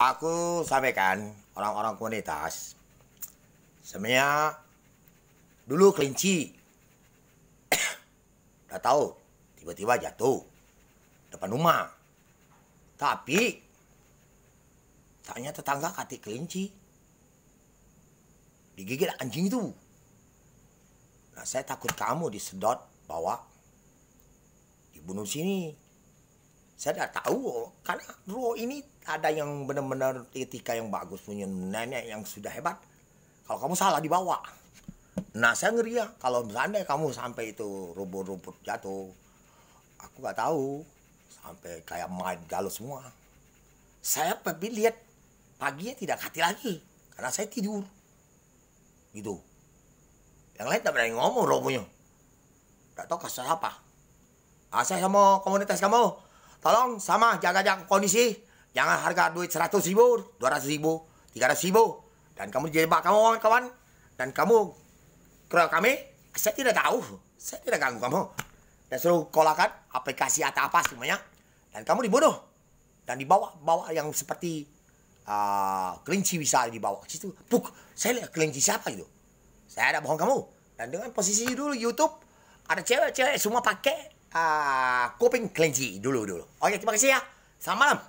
Aku sampaikan orang-orang komunitas, sebenarnya dulu kelinci, udah tahu, tiba-tiba jatuh depan rumah. Tapi tanya tetangga katik kelinci, digigit anjing itu. Nah, saya takut kamu disedot, bawa, dibunuh sini. Saya udah tahu, karena bro ini ada yang benar-benar etika yang bagus, punya nenek yang sudah hebat. Kalau kamu salah dibawa. Nah, saya ngeri ya, kalau misalnya kamu sampai itu rumput-rumput jatuh, aku nggak tahu, sampai kayak main galau semua. Saya pergi lihat, paginya tidak hati lagi, karena saya tidur. Gitu. Yang lain tak berani ngomong robonya. Tak tahu kasar apa. Saya sama komunitas kamu, tolong sama jaga-jaga kondisi. Jangan harga duit 100.000, 200.000, 300.000. Dan kamu jebak kamu kawan. Dan kamu keroyok kami. Saya tidak tahu. Saya tidak ganggu kamu. Dan suruh kolakan aplikasi atau apa semuanya. Dan kamu dibunuh. Dan dibawa yang seperti kelinci bisa dibawa ke situ. Puk, saya lihat kelinci siapa gitu. Saya ada bohong kamu. Dan dengan posisi dulu YouTube, ada cewek-cewek semua pakai kuping kelinci dulu. Oke, terima kasih ya. Selamat malam.